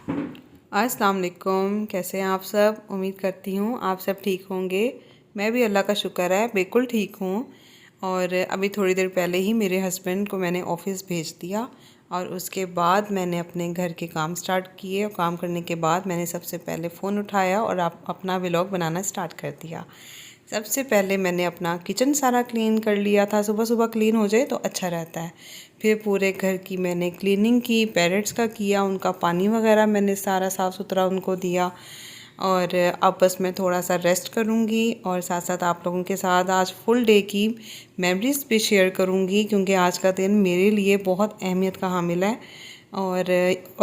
अस्सलाम वालेकुम। कैसे हैं आप सब? उम्मीद करती हूँ आप सब ठीक होंगे। मैं भी अल्लाह का शुक्र है बिल्कुल ठीक हूँ। और अभी थोड़ी देर पहले ही मेरे हस्बैंड को मैंने ऑफ़िस भेज दिया और उसके बाद मैंने अपने घर के काम स्टार्ट किए और काम करने के बाद मैंने सबसे पहले फ़ोन उठाया और अपना व्लॉग बनाना स्टार्ट कर दिया। सबसे पहले मैंने अपना किचन सारा क्लीन कर लिया था। सुबह सुबह क्लीन हो जाए तो अच्छा रहता है। फिर पूरे घर की मैंने क्लीनिंग की, पैरेट्स का किया, उनका पानी वगैरह मैंने सारा साफ़ सुथरा उनको दिया। और अब बस मैं थोड़ा सा रेस्ट करूँगी और साथ साथ आप लोगों के साथ आज फुल डे की मेमोरीज़ भी शेयर करूँगी, क्योंकि आज का दिन मेरे लिए बहुत अहमियत का हामिल है। और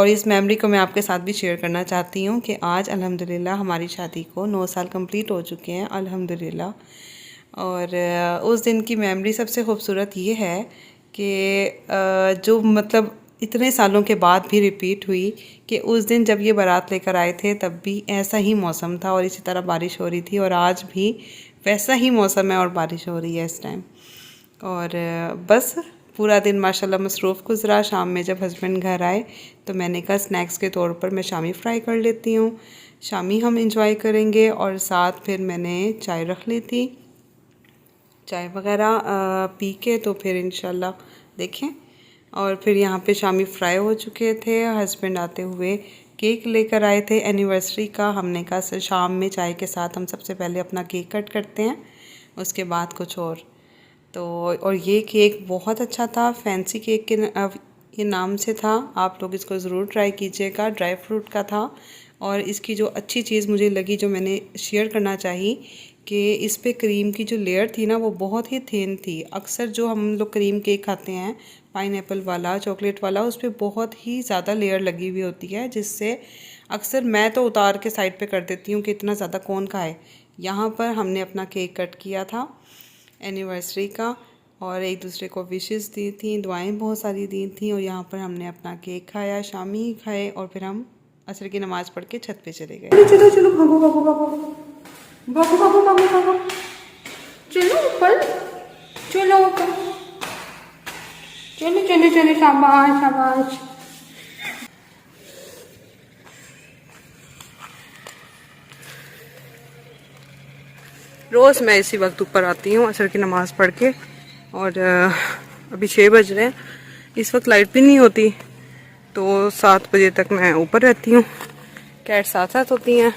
इस मेमोरी को मैं आपके साथ भी शेयर करना चाहती हूँ कि आज अल्हम्दुलिल्लाह हमारी शादी को 9 साल कंप्लीट हो चुके हैं अल्हम्दुलिल्लाह। और उस दिन की मेमोरी सबसे खूबसूरत ये है कि जो मतलब इतने सालों के बाद भी रिपीट हुई कि उस दिन जब ये बारात लेकर आए थे तब भी ऐसा ही मौसम था और इसी तरह बारिश हो रही थी, और आज भी वैसा ही मौसम है और बारिश हो रही है इस टाइम। और बस पूरा दिन माशाल्लाह मसरूफ़ गुज़रा। शाम में जब हस्बैंड घर आए तो मैंने कहा स्नैक्स के तौर पर मैं शामी फ्राई कर लेती हूँ, शामी हम इंजॉय करेंगे। और साथ फिर मैंने चाय रख ली थी, चाय वगैरह पी के तो फिर इंशाल्लाह देखें। और फिर यहाँ पे शामी फ्राई हो चुके थे। हस्बैंड आते हुए केक लेकर आए थे एनिवर्सरी का। हमने कहा सर शाम में चाय के साथ हम सबसे पहले अपना केक कट करते हैं, उसके बाद कुछ और। तो और ये केक बहुत अच्छा था, फैंसी केक के ये नाम से था। आप लोग इसको ज़रूर ट्राई कीजिएगा। ड्राई फ्रूट का था। और इसकी जो अच्छी चीज़ मुझे लगी, जो मैंने शेयर करना चाही, कि इस पे क्रीम की जो लेयर थी ना वो बहुत ही थिन थी। अक्सर जो हम लोग क्रीम केक खाते हैं पाइनएप्पल वाला, चॉकलेट वाला, उस पर बहुत ही ज़्यादा लेयर लगी हुई होती है, जिससे अक्सर मैं तो उतार के साइड पे कर देती हूँ कि इतना ज़्यादा कौन खाए। यहाँ पर हमने अपना केक कट किया था एनिवर्सरी का और एक दूसरे को विशेस दी थी, दुआएं बहुत सारी दी थी। और यहाँ पर हमने अपना केक खाया, शामी खाए और फिर हम असर की नमाज़ पढ़ के छत पे चले गए। चलो चलो चलो, भागो भागो भागो भागो भागो भागो भागो, चलो ऊपर, चलो ऊपर, चलो चलो चलो, शाबाश शाबाश। रोज़ मैं इसी वक्त ऊपर आती हूँ असर की नमाज़ पढ़ के। और अभी 6 बज रहे हैं, इस वक्त लाइट भी नहीं होती, तो 7 बजे तक मैं ऊपर रहती हूँ। कैट साथ साथ होती हैं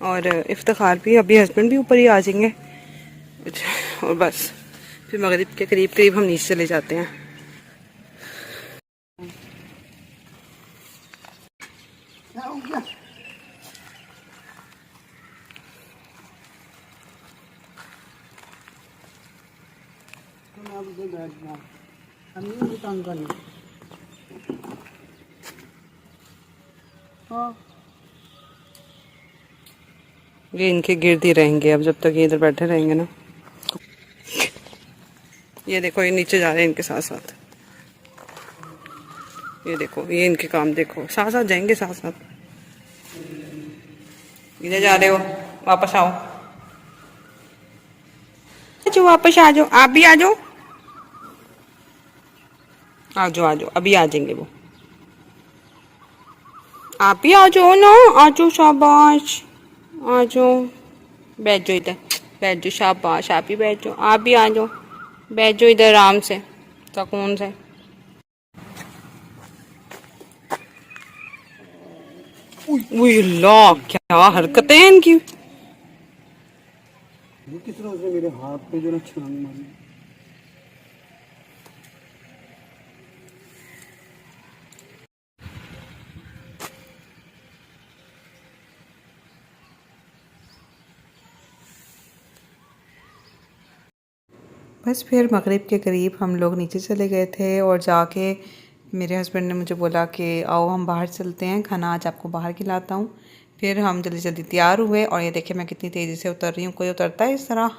और इफ्तिखार भी, अभी हस्बैंड भी ऊपर ही आ जाएंगे। और बस फिर मगरिब के करीब करीब हम नीचे चले जाते हैं। ये इनके गिर्द ही रहेंगे अब, जब तक ये इधर बैठे रहेंगे ना। ये देखो ये नीचे जा रहे हैं इनके साथ साथ। ये देखो ये इनके काम देखो, साथ साथ जाएंगे साथ साथ। इधर जा रहे हो, वापस आओ, जो वापस आ जाओ, आप भी आ जाओ, आ जाओ आ जाओ, अभी आ जाएंगे वो। आप भी आ जाओ ना, आ जाओ, शाबाश, आ जाओ, बैठ जाओ इधर, बैठ जाओ, शाबाश, आप ही बैठ जाओ, आप भी आ जाओ, बैठ जाओ इधर आराम से, सुकून से। अल्लाह क्या हरकतें हैं इनकी। किस तरह से मेरे हाथ पे जो ना छलांग मारी। बस फिर मगरिब के करीब हम लोग नीचे चले गए थे और जाके मेरे हस्बैंड ने मुझे बोला कि आओ हम बाहर चलते हैं, खाना आज आपको बाहर खिलाता हूँ। फिर हम जल्दी जल्दी तैयार हुए और ये देखिए मैं कितनी तेज़ी से उतर रही हूँ, कोई उतरता है इस तरह।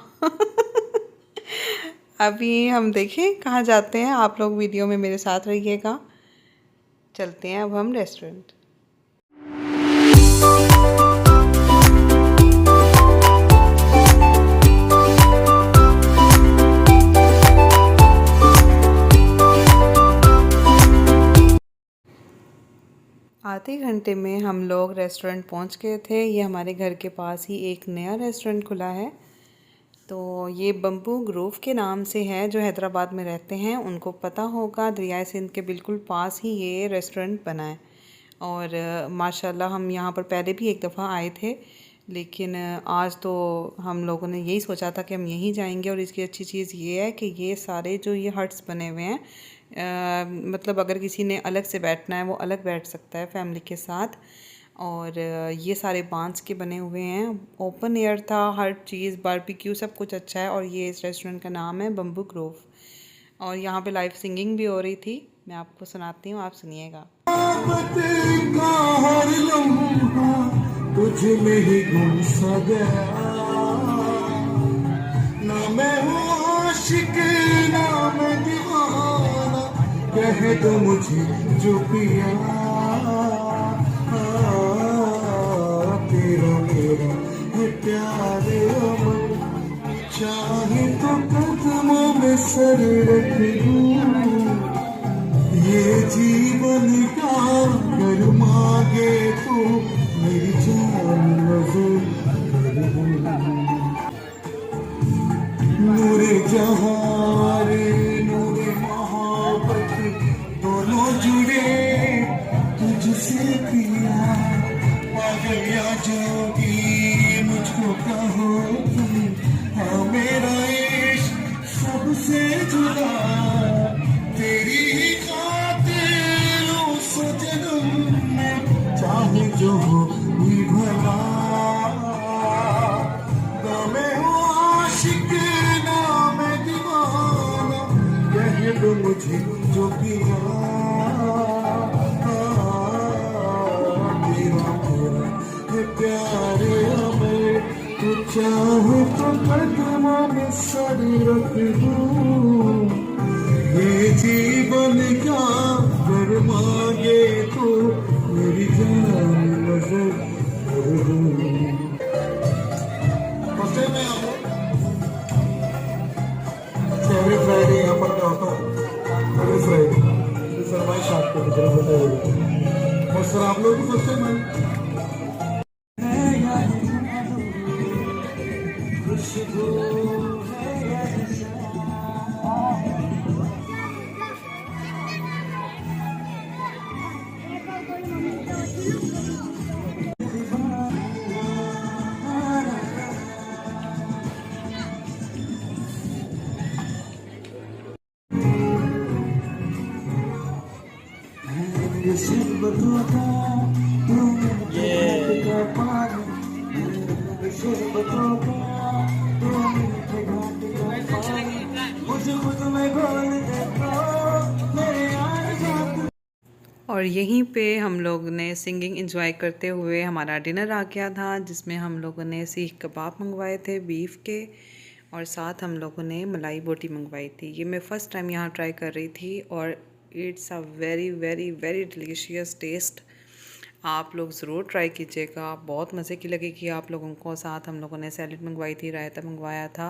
अभी हम देखें कहाँ जाते हैं, आप लोग वीडियो में मेरे साथ रहिएगा। चलते हैं अब हम रेस्टोरेंट। आधे घंटे में हम लोग रेस्टोरेंट पहुंच गए थे। ये हमारे घर के पास ही एक नया रेस्टोरेंट खुला है। तो ये बम्बू ग्रोव के नाम से है। जो हैदराबाद में रहते हैं उनको पता होगा, दरियाए सिंध के बिल्कुल पास ही ये रेस्टोरेंट बना है। और माशाल्लाह हम यहाँ पर पहले भी एक दफ़ा आए थे, लेकिन आज तो हम लोगों ने यही सोचा था कि हम यहीं जाएंगे। और इसकी अच्छी चीज़ ये है कि ये सारे जो ये हट्स बने हुए हैं, मतलब अगर किसी ने अलग से बैठना है वो अलग बैठ सकता है फैमिली के साथ। और ये सारे बांस के बने हुए हैं, ओपन एयर था, हर चीज़ बारबेक्यू सब कुछ अच्छा है। और ये इस रेस्टोरेंट का नाम है बम्बू ग्रोव। और यहाँ पे लाइव सिंगिंग भी हो रही थी, मैं आपको सुनाती हूँ, आप सुनिएगा। तुझ में ही गुम सा गया, ना मैं हूँ आशिक ना मैं दीवाना, कह दो मुझे जो पिया, तेरा मेरा है प्यार अमर, चाहे तो कदमों में सर रख दूं, ये जीवन का घर मांगे तो मेरी जान नजर, नूरे जहां रे नूरे मोहब्बत दोनों जुड़े तुझसे पिया, पागल या जोगी मुझको कहो तुम, हाँ मेरा इश्क सबसे जुदा, तेरी ही खातिर उस जन्म में चाहे जो हो भी भला, ना मैं हूँ आशिक ना मैं दीवाना, कह दो मुझे जो पिया, तेरा मेरा है प्यार अमर, तू चाहे तो कदमों में सर रख दूं, ये जीवन का घर मांगे तो मेरी जान नजर कर दूं। फर्स्ट टाइम मैं आऊँ एवरी फ्राइडे यहाँ पर क्या होता है, एवरी फ्राइडे सर भाई शार्ट कर जरा बताइएगा। और सर आप लोग भी फर्स्ट टाइम आए? और यहीं पे हम लोग ने सिंगिंग एंजॉय करते हुए हमारा डिनर आ गया था, जिसमें हम लोगों ने सीख कबाब मंगवाए थे बीफ के, और साथ हम लोगों ने मलाई बोटी मंगवाई थी। ये मैं फ़र्स्ट टाइम यहाँ ट्राई कर रही थी और it's a very very very delicious taste. आप लोग ज़रूर ट्राई कीजिएगा, बहुत मज़े की लगेगी आप लोगों को। साथ हम लोगों ने सैलड मंगवाई थी, रायता मंगवाया था,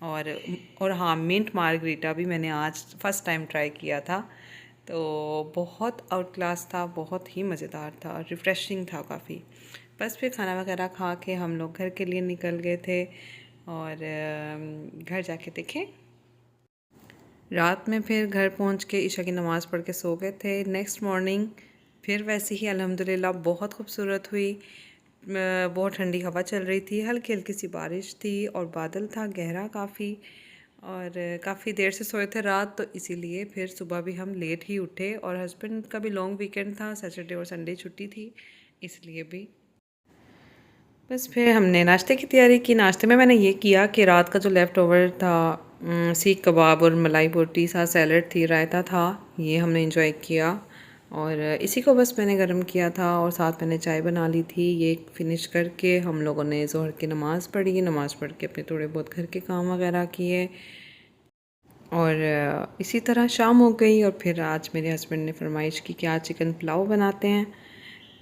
और हाँ, मिंट मार्गरीटा भी मैंने आज फ़र्स्ट टाइम ट्राई किया था। तो बहुत आउट क्लास था, बहुत ही मज़ेदार था, रिफ़्रेशिंग था काफ़ी। बस फिर खाना वगैरह खा के हम लोग घर के लिए निकल गए थे, और घर जाके देखें रात में फिर घर पहुंच के ईशा की नमाज़ पढ़ के सो गए थे। नेक्स्ट मॉर्निंग फिर वैसे ही अल्हम्दुलिल्लाह बहुत खूबसूरत हुई। बहुत ठंडी हवा चल रही थी, हल्की हल्की सी बारिश थी, और बादल था गहरा काफ़ी, और काफ़ी देर से सोए थे रात, तो इसीलिए फिर सुबह भी हम लेट ही उठे। और हस्बैंड का भी लॉन्ग वीकेंड था, सैटरडे और संडे छुट्टी थी, इसलिए भी बस फिर हमने नाश्ते की तैयारी की। नाश्ते में मैंने ये किया कि रात का जो लेफ़्ट ओवर था, सीख कबाब और मलाई बोटी, साथ सैलड थी, रायता था, ये हमने इंजॉय किया, और इसी को बस मैंने गर्म किया था, और साथ मैंने चाय बना ली थी। ये फिनिश करके हम लोगों ने ज़ोहर की नमाज़ पढ़ी, नमाज़ पढ़ के अपने थोड़े बहुत घर के काम वगैरह किए, और इसी तरह शाम हो गई। और फिर आज मेरे हस्बैंड ने फरमाइश की कि आज चिकन पुलाव बनाते हैं,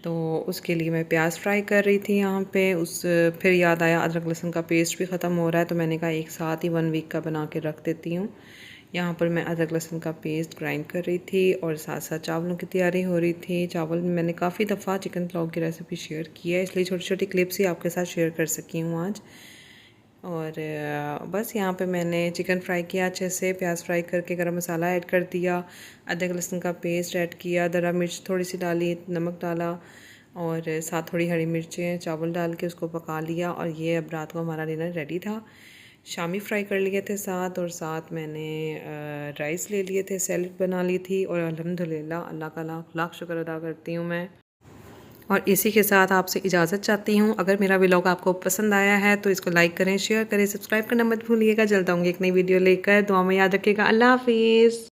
तो उसके लिए मैं प्याज फ्राई कर रही थी यहाँ पे। फिर याद आया अदरक लहसुन का पेस्ट भी ख़त्म हो रहा है, तो मैंने कहा एक साथ ही 1 वीक का बना के रख देती हूँ, यहाँ पर मैं अदरक लहसुन का पेस्ट ग्राइंड कर रही थी और साथ साथ चावलों की तैयारी हो रही थी। चावल में मैंने काफ़ी दफ़ा चिकन पुलाव की रेसिपी शेयर की है, इसलिए छोटी छोटी क्लिप्स ही आपके साथ शेयर कर सकी हूँ आज। और बस यहाँ पे मैंने चिकन फ्राई किया अच्छे से, प्याज फ्राई करके गरम मसाला ऐड कर दिया, अदरक लहसुन का पेस्ट ऐड किया, दरा मिर्च थोड़ी सी डाली, नमक डाला और साथ थोड़ी हरी मिर्चें, चावल डाल के उसको पका लिया। और ये अब रात को हमारा डिनर रेडी था। शामी फ्राई कर लिए थे साथ, और साथ मैंने राइस ले लिए थे, सैलड बना ली थी। और अल्हम्दुलिल्लाह अल्लाह का लाख लाख शुक्र अदा करती हूँ मैं। और इसी के साथ आपसे इजाज़त चाहती हूँ। अगर मेरा व्लॉग आपको पसंद आया है तो इसको लाइक करें, शेयर करें, सब्सक्राइब करना मत भूलिएगा। जल्द आऊँगी एक नई वीडियो लेकर। दुआ में याद रखिएगा। अल्लाह हाफिज़।